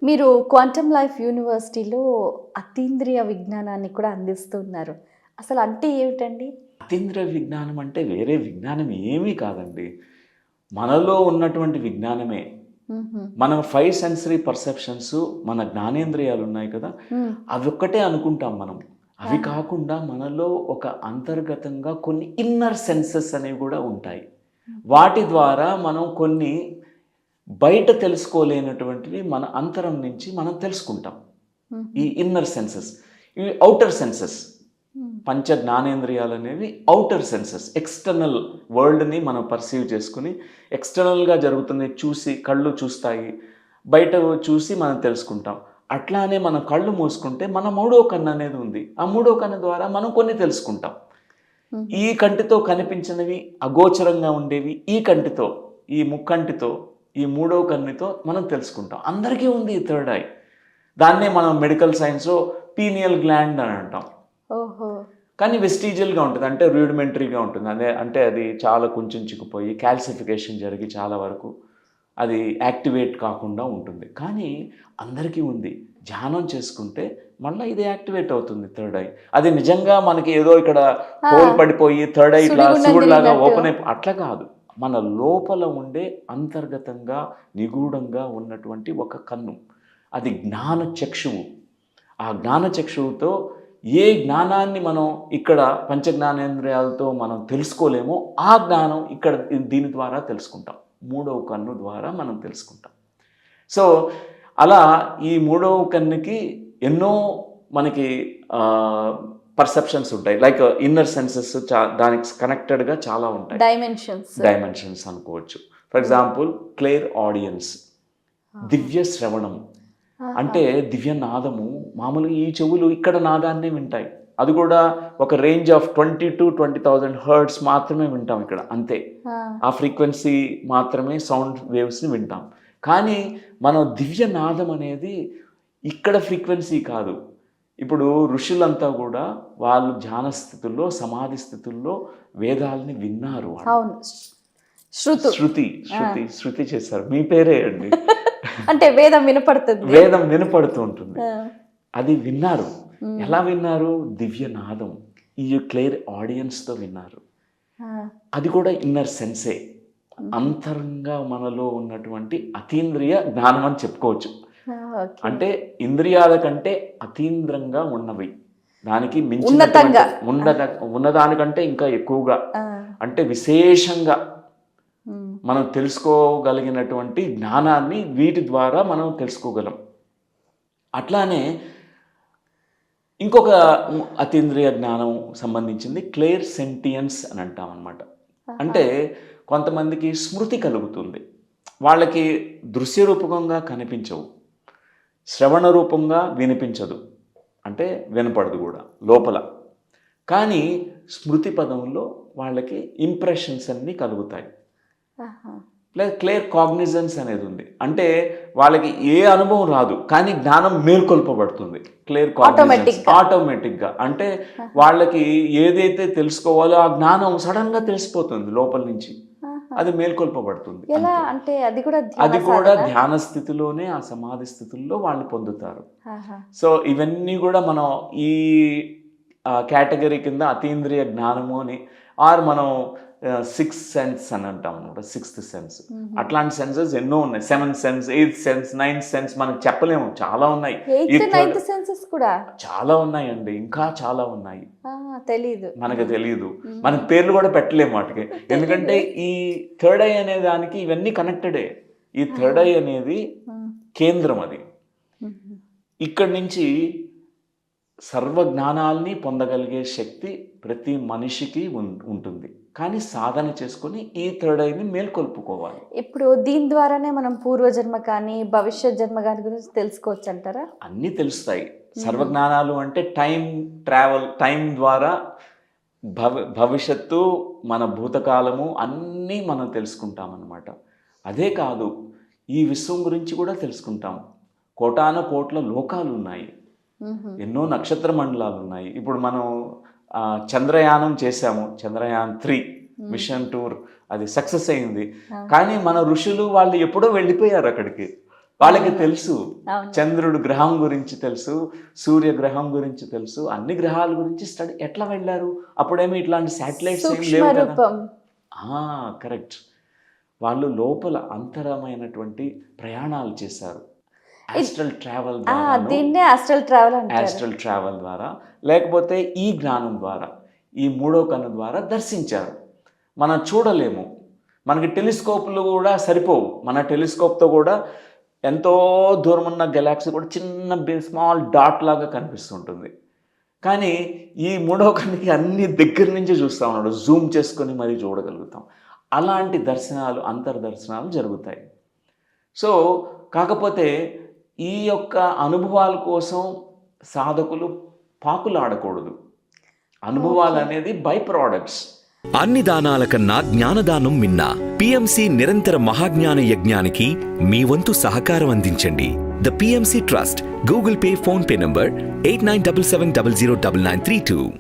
మీరు quantum life యూనివర్సిటీలో అతీంద్రియ విజ్ఞానాన్ని కూడా అందిస్తున్నారు. అసలు అంటే ఏమిటండి? అతీంద్రియ విజ్ఞానం అంటే వేరే విజ్ఞానం ఏమీ కాదండి. మనలో ఉన్నటువంటి విజ్ఞానమే. హుహు. మనం 5 సెన్సరీ పర్సెప్షన్స్ మన జ్ఞానేంద్రియాలు ఉన్నాయి కదా! హ్మ్. అవొక్కటే అనుకుంటాం మనం. అవి ఆహా! కాకుండా మనలో ఒక అంతర్గతంగా కొన్ని ఇన్నర్ సెన్సెస్ అనేవి కూడా ఉంటాయి. హుహు. వాటి ద్వారా మనం కొన్ని బయట తెలుసుకోలేనటువంటివి మన అంతరం నుంచి మనం తెలుసుకుంటాం. హుహు. ఈ ఇన్నర్ సెన్సెస్. ఇవి ఔటర్ సెన్సెస్. హ్మ్. పంచ జ్ఞానేంద్రియాలనేవి ఔటర్ సెన్సెస్. ఎక్స్‌టర్నల్ వరల్డ్‌ని మనం పర్సీవ్ చేసుకొని, ఎక్స్‌టర్నల్‌గా జరుగుతున్నయి చూసి కళ్ళు చూస్తాయి. బయట చూసి మనం తెలుసుకుంటాం. అట్లానే మనం కళ్ళు మూసుకుంటే మన మూడో కన్ను అనేది ఉంది. ఆ మూడో కన్ను ద్వారా మనం కొన్ని తెలుసుకుంటాం. హుహు. ఈ కంటితో కనిపించనివి, అగోచరంగా ఉండేవి ఈ కంటితో, ఈ ముక్కంటితో, ఈ మూడో కన్నుతో మనం తెలుసుకుంటాం. అందరికీ ఉంది ఈ థర్డ్ ఐ. దాన్నే మనం మెడికల్ సైన్స్‌లో పీనియల్ గ్లాండ్ అని అంటాం. ఓహో! కానీ వెస్టిజియల్‌గా ఉంటది. అంటే రూడిమెంటరీగా ఉంటుంది. అంటే అది చాలా కుంచించుకుపోయి కాల్సిఫికేషన్ జరిగి చాలా వరకు అది యాక్టివేట్ కాకుండా ఉంటుంది. కానీ అందరికీ ఉంది. ధ్యానం చేసుకుంటే మళ్ళా ఇది యాక్టివేట్ అవుతుంది థర్డ్ ఐ. అది నిజంగా మనకి ఏదో ఇక్కడ ఆ! హోల్ పడిపోయి థర్డ్ ఐ ఇట్లా సుడిగుండం శివుడిలాగా తిరిగినట్టు. ఓపెన్ అట్లా కాదు. మన లోపల ఉండే అంతర్గతంగా నిగూఢంగా ఉన్నటువంటి ఒక కన్ను. అది జ్ఞాన చక్షువు. ఆ జ్ఞాన చక్షువుతో ఏ జ్ఞానాన్ని మనం ఇక్కడ పంచ జ్ఞానేంద్రియాలతో మనం తెలుసుకోలేమో ఆ జ్ఞానం ఇక్కడ దీని ద్వారా తెలుసుకుంటాం. మూడవ కన్ను ద్వారా మనం తెలుసుకుంటాం. సో అలా ఈ మూడవ కన్నుకి ఎన్నో మనకి పర్సెప్షన్స్ ఉంటాయి. లైక్ ఇన్నర్ సెన్సెస్ దానికి కనెక్టెడ్‌గా చాలా ఉంటాయి. డైమెన్షన్స్. డైమెన్షన్స్ అనుకోవచ్చు. ఫర్ ఎగ్జాంపుల్ క్లియర్ ఆడియన్స్, ఆహా! దివ్య శ్రవణం. ఆహా! అంటే దివ్య నాదము మామూలుగా ఈ చెవులు ఇక్కడ నాదాన్నే వింటాయి. అది కూడా ఒక రేంజ్ ఆఫ్ 20,000-20,000 హెర్ట్జ్ మాత్రమే వింటాం ఇక్కడ అంతే. ఆ! ఆ ఫ్రీక్వెన్సీ మాత్రమే సౌండ్ వేవ్స్‌ని వింటాం. కానీ మనం దివ్య నాదం అనేది ఇక్కడ ఫ్రీక్వెన్సీ కాదు. ఇప్పుడు ఋషులంతా కూడా వాళ్ళు ధ్యాన స్థితుల్లో, సమాధి స్థితుల్లో వేదాల్ని విన్నారు వాళ్ళు. అవును. శృతు. శృతి, ఆ! శృతి, శృతి చేశారు. మీ పేరే అండి. అంటే వేదం వినపడుతుంది. వేదం వినపడుతూ ఉంటుంది. ఆ! అది విన్నారు. హ్మ్. ఎలా విన్నారు? దివ్యనాదం. ఈ క్లియర్ ఆడియన్స్‌తో విన్నారు. ఆ! అది కూడా ఇన్నర్ సెన్సే. హుహు. అంతరంగా మనలో ఉన్నటువంటి అతీంద్రియ జ్ఞానం అని చెప్పుకోవచ్చు. ఆ! ఓకే. అంటే ఇంద్రియాల కంటే అతీంద్రంగా ఉన్నవి. దానికి మించినటువంటి ఉన్నతంగా. ఆ! ఉన్నదానికంటే ఇంకా ఎక్కువగా ఆ! అంటే విశేషంగా హ్మ్. మనం తెలుసుకోగలిగినటువంటి జ్ఞానాన్ని వీటి ద్వారా మనం తెలుసుకోగలం. అట్లానే ఇంకొక అతీంద్రియ జ్ఞానం సంబంధించింది క్లియర్ సెంటియన్స్ అని అంటామనమాట. ఆహా! అంటే కొంతమందికి స్మృతి కలుగుతుంది. వాళ్ళకి దృశ్య రూపకంగా కనిపించవు. శ్రవణ రూపంగా వినిపించదు. అంటే వినపడదు గూడా లోపల. కానీ స్మృతి పదంలో వాళ్ళకి ఇంప్రెషన్స్ అన్నీ కలుగుతాయి. ఆహా! లేదా క్లియర్ కాగ్నిజెన్స్ అనేది ఉంది. అంటే వాళ్ళకి ఏ అనుభవం రాదు. కానీ జ్ఞానం మేల్కొల్పబడుతుంది. క్లియర్ కాగ్నిజెన్స్ ఆటోమేటిక్‌గా. ఆటోమేటిక్‌గా. అంటే ఆహా! వాళ్ళకి ఏదైతే తెలుసుకోవాలో ఆ జ్ఞానం సడెన్‌గా తెలిసిపోతుంది లోపల నుంచి. ఆహా! అది మేల్కొల్పబడుతుంది ఎలా అంతే. అంటే అది కూడా ధ్యాన అది కూడా సాధన? ధ్యాన స్థితిలోనే ఆ సమాధి స్థితుల్లో వాళ్ళు పొందుతారు. ఆహా! సో ఇవన్నీ గూడా మనం ఈ కేటగరీ కింద అతీంద్రియ జ్ఞానము అని మనం సిక్స్త్ సెన్స్ అని అంటాం అనమాట. Sixth sense. హుహు. అట్లాంటి సెన్సెస్ ఎన్నో ఉన్నాయి. Seventh sense, eighth sense, ninth sense మనకు చెప్పలేము. చాలా ఉన్నాయి. ఈ 8థ్, థర్డ్ 9థ్ సెన్సెస్ కూడా? చాలా ఉన్నాయండి. ఇంకా చాలా ఉన్నాయి. ఆహా! తెలీదు. మనకు తెలీదు. హుహు. మనకు పేర్లు కూడా పెట్టలేము వాటికి. తెలీదు. ఎందుకంటే ఈ థర్డ్ ఐ అనే దానికి ఇవన్నీ కనెక్టెడే. ఈ థర్డ్ ఆహా! ఐ అనేది హ్మ్. కేంద్రం అది. హుహు. ఇక్కడి నుంచి సర్వ జ్ఞానాల్ని పొందగలిగే శక్తి ప్రతి మనిషికి ఉంటుంది. కానీ సాధన చేసుకొని ఈ థర్డ్ ఐని మేల్కొల్పుకోవాలి. ఇప్పుడు దీని ద్వారానే మనం పూర్వజన్మ కానీ, భవిష్యత్ జన్మ గాని గురించి తెలుసుకోవచ్చంటారా? అన్నీ తెలుస్తాయి. హుహు. సర్వజ్ఞానాలు అంటే టైం ద్వారా భవిష్యత్తు, మన భూతకాలము అన్నీ మనం తెలుసుకుంటామన్నమాట. అదే కాదు, ఈ విశ్వం గురించి కూడా తెలుసుకుంటాం. కోటాను కోట్ల లోకాలున్నాయి. హుహు. ఎన్నో నక్షత్ర మండలాలున్నాయి. ఇప్పుడు మనం చంద్రయానం చేశాము. చంద్రయాన్ 3 హ్మ్. మిషన్ టూర్ అది సక్సెస్ అయింది. ఆ! కానీ మన ఋషులు వాళ్ళు ఎప్పుడో వెళ్ళిపోయారు అక్కడికి. వాళ్ళకి తెలుసు అవును. చంద్రుడు గ్రహం గురించి తెలుసు, సూర్య గ్రహం గురించి తెలుసు, అన్ని గ్రహాల గురించి స్టడీ ఎట్లా వెళ్ళారు? అప్పుడేమో ఇట్లాంటి శాటిలైట్స్ ఏం సూక్ష్మ లేవు కదా. రూపం. కరెక్ట్. వాళ్ళు లోపల అంతరమైనటువంటి ప్రయాణాలు చేశారు. ఆస్ట్రల్ ట్రావెల్ దీన్నే ఆస్ట్రల్ ట్రావెల్ అంటారు. ఆస్ట్రల్ ట్రావెల్ ద్వారా, లేకపోతే ఈ జ్ఞానం ద్వారా, ఈ మూడో కన్ను ద్వారా దర్శించారు. మనం చూడలేము, మనకి టెలిస్కోప్లు కూడా సరిపోవు. మన టెలిస్కోప్తో కూడా ఎంతో దూరం ఉన్న గెలాక్సీ కూడా చిన్న స్మాల్ డాట్ లాగా కనిపిస్తుంటుంది. కానీ ఈ మూడో కన్నుకి అన్ని దగ్గర నుంచి చూస్తూ ఉన్నాడు, జూమ్ చేసుకొని మరీ చూడగలుగుతాం. అలాంటి దర్శనాలు, అంతర్దర్శనాలు జరుగుతాయి. సో కాకపోతే ఈ యొక్క అనుభవాల కోసం సాధకులు పాకులాడకూడదు. అనుభవాలు అనేది బై ప్రోడక్ట్స్. అన్ని దానాల కన్నా జ్ఞానదానం మిన్న. పిఎంసి నిరంతర మహాజ్ఞాన యజ్ఞానికి మీ వంతు సహకారం అందించండి. The PMC trust Google pay, phone pay number 8977009932.